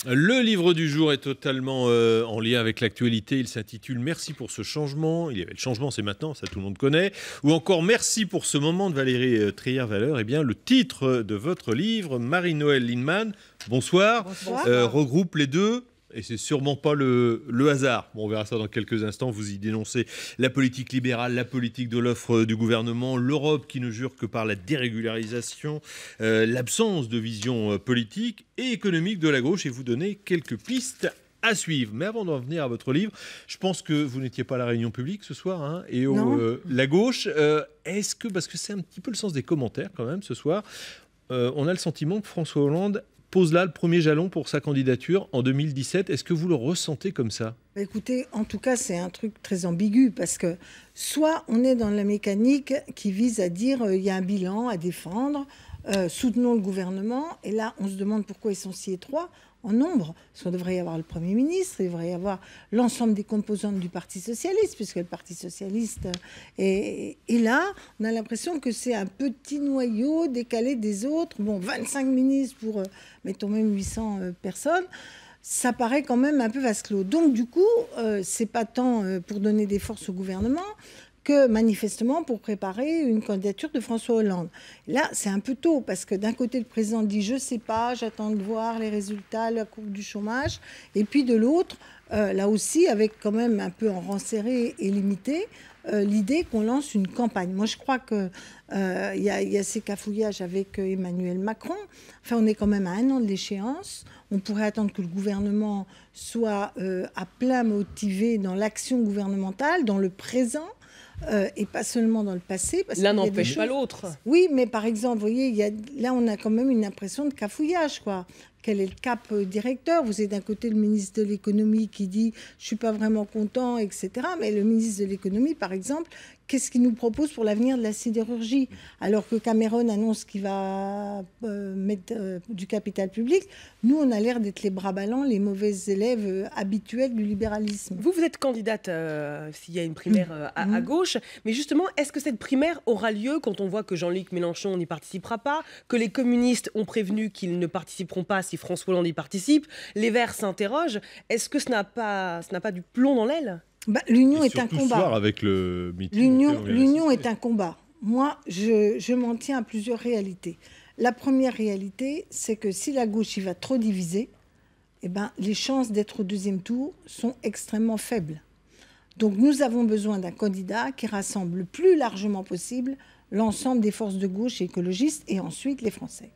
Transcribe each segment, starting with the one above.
Le livre du jour est totalement en lien avec l'actualité. Il s'intitule « Merci pour ce changement ». Il y avait le changement, c'est maintenant, ça tout le monde connaît. Ou encore « Merci pour ce moment » de Valérie Trierweiler. Eh bien, le titre de votre livre, Marie-Noëlle Lienemann, bonsoir, regroupe les deux. Et c'est sûrement pas le hasard. Bon, on verra ça dans quelques instants. Vous y dénoncez la politique libérale, la politique de l'offre du gouvernement, l'Europe qui ne jure que par la dérégularisation, l'absence de vision politique et économique de la gauche. Et vous donnez quelques pistes à suivre. Mais avant d'en venir à votre livre, je pense que vous n'étiez pas à la réunion publique ce soir, hein, et la gauche, est-ce que, parce que c'est un petit peu le sens des commentaires quand même ce soir, on a le sentiment que François Hollande pose là le premier jalon pour sa candidature en 2017. Est-ce que vous le ressentez comme ça ? Écoutez, en tout cas, c'est un truc très ambigu parce que soit on est dans la mécanique qui vise à dire il y a un bilan à défendre, soutenons le gouvernement, et là on se demande pourquoi ils sont si étroits en nombre. Parce qu'on devrait y avoir le Premier ministre, il devrait y avoir l'ensemble des composantes du Parti socialiste, puisque le Parti socialiste est là. On a l'impression que c'est un petit noyau décalé des autres. Bon, 25 ministres pour, mettons même 800 personnes. Ça paraît quand même un peu vase clos. Donc, du coup, c'est pas tant pour donner des forces au gouvernement que manifestement pour préparer une candidature de François Hollande. Là, c'est un peu tôt, parce que d'un côté, le président dit « je sais pas, j'attends de voir les résultats, la courbe du chômage », et puis de l'autre, là aussi, avec quand même un peu en rang serré et limité, l'idée qu'on lance une campagne. Moi, je crois qu'il y a ces cafouillages avec Emmanuel Macron. Enfin, on est quand même à 1 an de l'échéance. On pourrait attendre que le gouvernement soit à plein motivé dans l'action gouvernementale, dans le présent, et pas seulement dans le passé. L'un n'empêche pas l'autre. Oui, mais par exemple, vous voyez, là, on a quand même une impression de cafouillage, quoi. Quel est le cap directeur? Vous avez d'un côté le ministre de l'économie qui dit « je ne suis pas vraiment content », etc. Mais le ministre de l'économie, par exemple, qu'est-ce qu'il nous propose pour l'avenir de la sidérurgie? Alors que Cameron annonce qu'il va mettre du capital public, nous, on a l'air d'être les bras ballants, les mauvais élèves habituels du libéralisme. Vous êtes candidate s'il y a une primaire à gauche, mais justement, est-ce que cette primaire aura lieu quand on voit que Jean-Luc Mélenchon n'y participera pas, que les communistes ont prévenu qu'ils ne participeront pas si François Hollande y participe? Les Verts s'interrogent. Est-ce que ce n'a pas du plomb dans l'aile? L'union est un combat. Avec le meeting, l'union est un combat. Moi, je m'en tiens à plusieurs réalités. La première réalité, c'est que si la gauche y va trop diviser, eh ben, les chances d'être au deuxième tour sont extrêmement faibles. Donc nous avons besoin d'un candidat qui rassemble le plus largement possible l'ensemble des forces de gauche et écologistes, et ensuite les Français.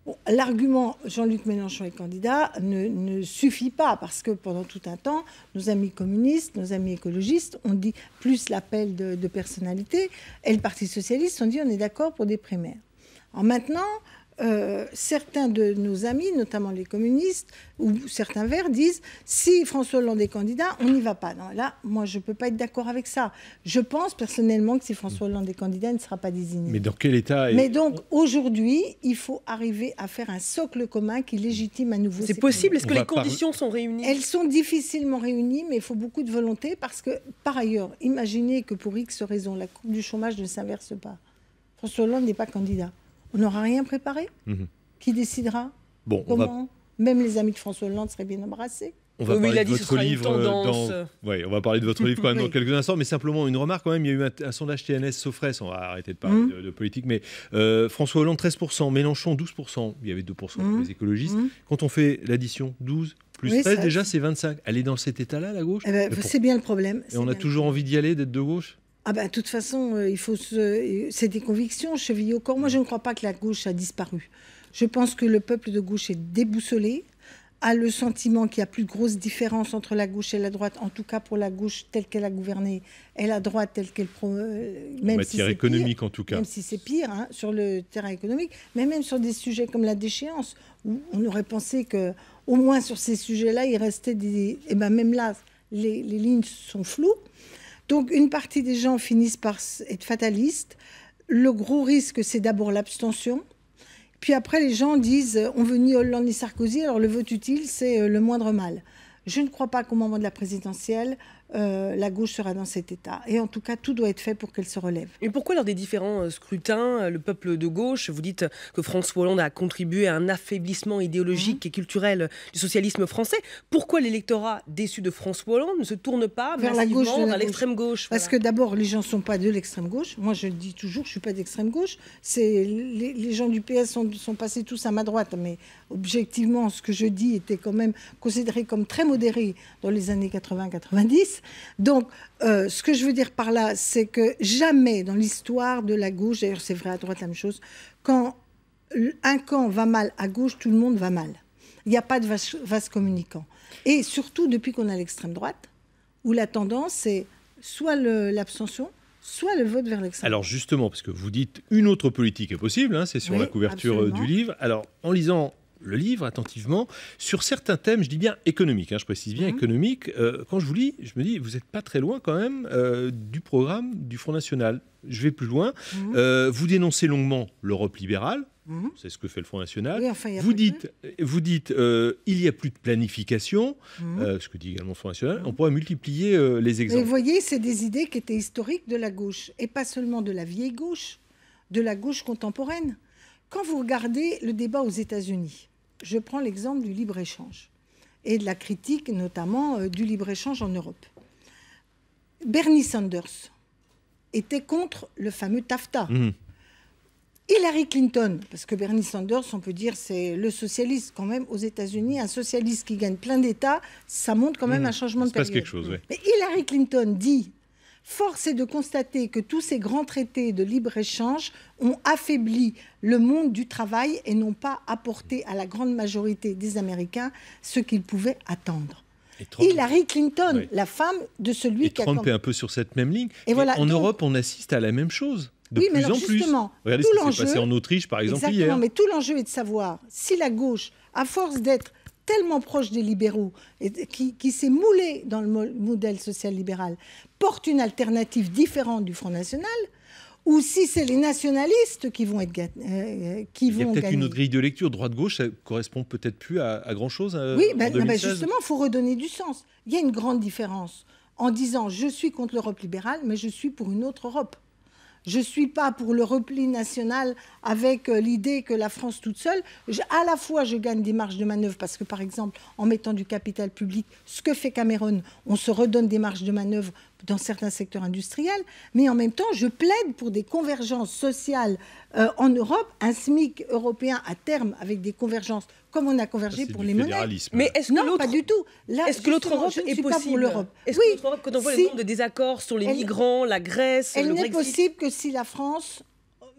Bon, l'argument Jean-Luc Mélenchon est candidat ne suffit pas, parce que pendant tout un temps, nos amis communistes, nos amis écologistes ont dit, plus l'appel de personnalité, et le Parti socialiste ont dit on est d'accord pour des primaires. Alors maintenant, certains de nos amis, notamment les communistes ou certains Verts, disent si François Hollande est candidat, on n'y va pas. Non, là, moi, je ne peux pas être d'accord avec ça. Je pense personnellement que si François Hollande est candidat, il ne sera pas désigné. Mais dans quel état Mais donc, aujourd'hui, il faut arriver à faire un socle commun qui légitime à nouveau. C'est possible? Est-ce que les conditions sont réunies? Elles sont difficilement réunies, mais il faut beaucoup de volonté parce que, par ailleurs, imaginez que pour X raisons, la courbe du chômage ne s'inverse pas. François Hollande n'est pas candidat. On n'aura rien préparé? Qui décidera? Comment? Même les amis de François Hollande seraient bien embrassés. On va parler de votre livre on va parler de votre livre quand même dans quelques instants, mais simplement une remarque quand même. Il y a eu un sondage TNS Sofres, on va arrêter de parler de politique, mais François Hollande 13%, Mélenchon 12%, il y avait 2% pour les écologistes. Quand on fait l'addition, 12 plus 13, déjà c'est 25. Elle est dans cet état-là, la gauche? C'est bien le problème. Et on a toujours envie d'y aller, d'être de gauche? De toute façon, c'est des convictions chevillées au corps. Moi, je ne crois pas que la gauche a disparu. Je pense que le peuple de gauche est déboussolé, a le sentiment qu'il y a plus de grosses différences entre la gauche et la droite, en tout cas pour la gauche telle qu'elle a gouverné, et la droite telle qu'elle... En matière économique, en tout cas. Même si c'est pire sur le terrain économique, mais même sur des sujets comme la déchéance, où on aurait pensé qu'au moins sur ces sujets-là, il restait des... Et même là, les lignes sont floues. Donc, une partie des gens finissent par être fatalistes. Le gros risque, c'est d'abord l'abstention. Puis après, les gens disent on veut ni Hollande ni Sarkozy, alors le vote utile, c'est le moindre mal. Je ne crois pas qu'au moment de la présidentielle, la gauche sera dans cet état. Et en tout cas, tout doit être fait pour qu'elle se relève. Et pourquoi, lors des différents scrutins, le peuple de gauche, vous dites que François Hollande a contribué à un affaiblissement idéologique et culturel du socialisme français, pourquoi l'électorat déçu de François Hollande ne se tourne pas vers la gauche, vers l'extrême gauche? Parce que d'abord, les gens ne sont pas de l'extrême gauche. Moi, je le dis toujours, je ne suis pas d'extrême gauche. Les gens du PS sont passés tous à ma droite. Mais objectivement, ce que je dis était quand même considéré comme très modéré dans les années 80-90. Donc, ce que je veux dire par là, c'est que jamais dans l'histoire de la gauche, d'ailleurs c'est vrai à droite la même chose, quand un camp va mal à gauche, tout le monde va mal. Il n'y a pas de vase communicant. Et surtout depuis qu'on a l'extrême droite, où la tendance c'est soit l'abstention, soit le vote vers l'extrême. Alors justement, parce que vous dites une autre politique est possible, hein, c'est sur la couverture du livre. Alors en lisant le livre attentivement, sur certains thèmes, je dis bien économiques, hein, je précise bien économiques, quand je vous lis, je me dis, vous n'êtes pas très loin quand même du programme du Front National. Je vais plus loin. Vous dénoncez longuement l'Europe libérale, c'est ce que fait le Front National. Oui, enfin, vous dites, il n'y a plus de planification, ce que dit également le Front National. On pourrait multiplier les exemples. Mais vous voyez, c'est des idées qui étaient historiques de la gauche, et pas seulement de la vieille gauche, de la gauche contemporaine. Quand vous regardez le débat aux États-Unis, je prends l'exemple du libre-échange et de la critique notamment du libre-échange en Europe. Bernie Sanders était contre le fameux TAFTA. Hillary Clinton, parce que Bernie Sanders, on peut dire, c'est le socialiste quand même aux États-Unis, un socialiste qui gagne plein d'États, ça montre quand même un changement de période. Quelque chose, ouais. Mais Hillary Clinton dit... Force est de constater que tous ces grands traités de libre-échange ont affaibli le monde du travail et n'ont pas apporté à la grande majorité des Américains ce qu'ils pouvaient attendre. Hillary Clinton, la femme de celui qui a... Trump est un peu sur cette même ligne. Et voilà, en Europe, on assiste à la même chose. De plus en plus. Regardez ce qui s'est passé en Autriche, par exemple, hier. Mais tout l'enjeu est de savoir si la gauche, à force d'être tellement proche des libéraux, et qui s'est moulé dans le modèle social-libéral, porte une alternative différente du Front National, ou si c'est les nationalistes qui vont être qui vont gagner. Il y a peut-être une autre grille de lecture. Droite-gauche, ça correspond peut-être plus à grand-chose. Oui, justement, il faut redonner du sens. Il y a une grande différence en disant « je suis contre l'Europe libérale, mais je suis pour une autre Europe ». Je ne suis pas pour le repli national avec l'idée que la France toute seule, à la fois je gagne des marges de manœuvre parce que par exemple en mettant du capital public, ce que fait Cameron, on se redonne des marges de manœuvre dans certains secteurs industriels, mais en même temps je plaide pour des convergences sociales en Europe, un SMIC européen à terme avec des convergences comme on a convergé pour les monnaies. Mais est-ce que non, pas du tout. Est-ce que l'autre Europe est possible? Est-ce que l'autre Europe, quand on voit le nombre de désaccords sur les migrants, la Grèce, le Brexit... Elle n'est possible que si la France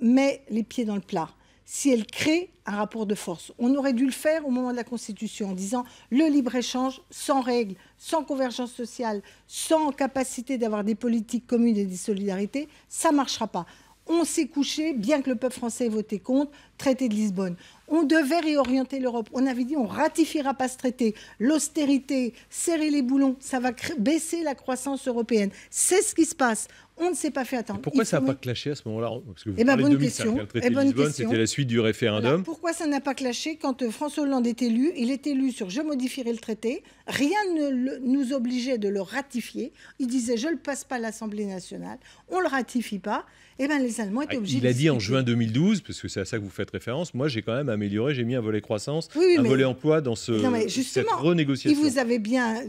met les pieds dans le plat, si elle crée un rapport de force. On aurait dû le faire au moment de la Constitution en disant le libre-échange sans règles, sans convergence sociale, sans capacité d'avoir des politiques communes et des solidarités, ça ne marchera pas. On s'est couché, bien que le peuple français ait voté contre, traité de Lisbonne. On devait réorienter l'Europe. On avait dit on ne ratifiera pas ce traité. L'austérité, serrer les boulons, ça va baisser la croissance européenne. C'est ce qui se passe. On ne s'est pas fait attendre. Pourquoi ça n'a pas clashé à ce moment-là? Parce que vous parlez de 2005, le traité de Lisbonne, c'était la suite du référendum. Alors, pourquoi ça n'a pas clashé quand François Hollande est élu? Il est élu sur « je modifierai le traité ». Rien ne nous obligeait de le ratifier. Il disait « je ne le passe pas à l'Assemblée nationale, on ne le ratifie pas ». Eh bien, les Allemands étaient obligés de... Il a dit en juin 2012, parce que c'est à ça que vous faites référence, moi j'ai quand même amélioré, j'ai mis un volet croissance, un volet emploi dans cette renégociation. Vous avez bien...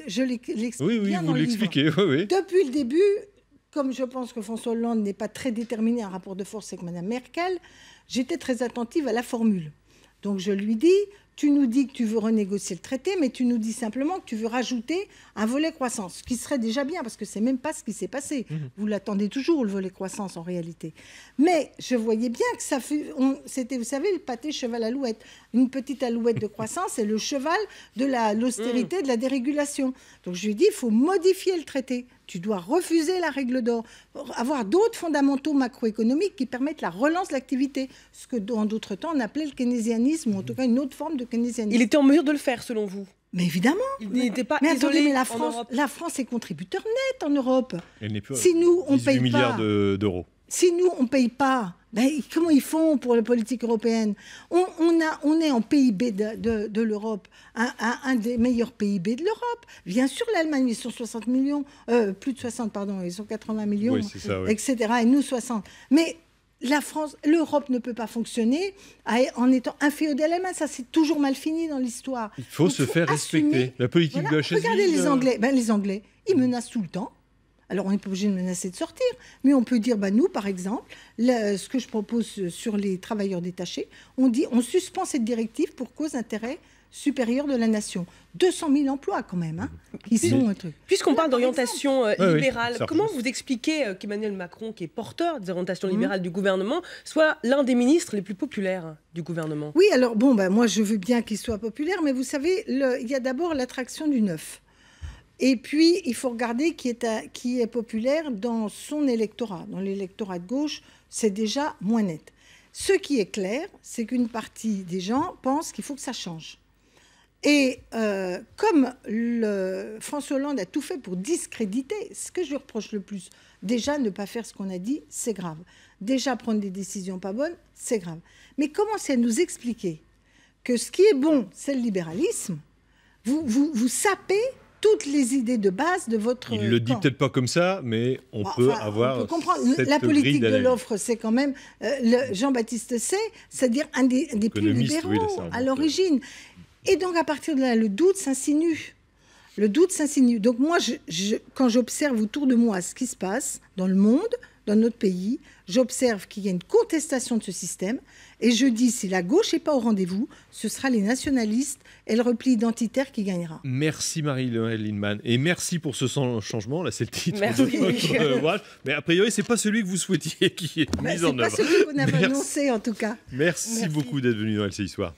Je l'explique bien vous l'expliquez. Depuis le début, comme je pense que François Hollande n'est pas très déterminé à un rapport de force avec Mme Merkel, j'étais très attentive à la formule. Donc je lui dis... Tu nous dis que tu veux renégocier le traité, mais tu nous dis simplement que tu veux rajouter un volet croissance, ce qui serait déjà bien, parce que ce n'est même pas ce qui s'est passé. Vous l'attendez toujours, le volet croissance, en réalité. Mais je voyais bien que ça fut... C'était, vous savez, le pâté cheval-alouette. Une petite alouette de croissance et le cheval de l'austérité, de la dérégulation. Donc je lui ai dit, il faut modifier le traité. Tu dois refuser la règle d'or, avoir d'autres fondamentaux macroéconomiques qui permettent la relance de l'activité, ce que dans d'autres temps on appelait le keynésianisme, ou en tout cas une autre forme de keynésianisme. Il était en mesure de le faire, selon vous? Mais évidemment. Il n'était pas mais isolé. Attendez, mais la France est contributeur net en Europe. Elle n'est plus si nous, on 18 paye milliards pas, d'euros. Si nous, on ne paye pas, ben, comment ils font pour la politique européenne? On est en PIB de l'Europe, un des meilleurs PIB de l'Europe. Bien sûr, l'Allemagne, ils sont 60 millions, plus de 60, pardon, ils sont 80 millions, Oui, c'est ça, oui. etc. Et nous, 60. Mais la France, l'Europe ne peut pas fonctionner en étant inféodale à l'Allemagne. Ça, c'est toujours mal fini dans l'histoire. Il faut se faire respecter. La politique de la chaise Regardez vide, les Anglais. Ben, les Anglais, ils menacent tout le temps. Alors, on n'est pas obligé de menacer de sortir, mais on peut dire, nous, par exemple, ce que je propose sur les travailleurs détachés, on dit, on suspend cette directive pour cause d'intérêt supérieur de la nation. 200 000 emplois, quand même, hein, qui sont un truc. Puisqu'on parle d'orientation libérale, oui, comment vous expliquez qu'Emmanuel Macron, qui est porteur des orientations libérales du gouvernement, soit l'un des ministres les plus populaires du gouvernement? Oui, alors, moi, je veux bien qu'il soit populaire, mais vous savez, il y a d'abord l'attraction du neuf. Et puis, il faut regarder qui est populaire dans son électorat. Dans l'électorat de gauche, c'est déjà moins net. Ce qui est clair, c'est qu'une partie des gens pensent qu'il faut que ça change. Et comme François Hollande a tout fait pour discréditer, ce que je lui reproche le plus, déjà ne pas faire ce qu'on a dit, c'est grave. Déjà prendre des décisions pas bonnes, c'est grave. Mais commencez à nous expliquer que ce qui est bon, c'est le libéralisme. Vous sapez toutes les idées de base de votre Il le dit camp. peut-être pas comme ça, mais on peut avoir. On peut comprendre. Cette La politique grille de d'analyse. l'offre, c'est quand même Jean-Baptiste Say, c'est-à-dire un des plus Économiste, libéraux oui, il a ça, à l'origine. Et donc, à partir de là, le doute s'insinue. Le doute s'insinue. Donc, moi, quand j'observe autour de moi ce qui se passe dans le monde, dans notre pays, j'observe qu'il y a une contestation de ce système. Et je dis, si la gauche n'est pas au rendez-vous, ce sera les nationalistes et le repli identitaire qui gagnera. Merci Marie-Noëlle Lienemann. Et merci pour ce changement. Là, c'est le titre Merci. de votre ouvrage. Mais a priori, c'est pas celui que vous souhaitiez qui est mis en C'est pas œuvre. celui qu'on avait Merci. annoncé, en tout cas. Merci beaucoup d'être venu dans LCI Soir.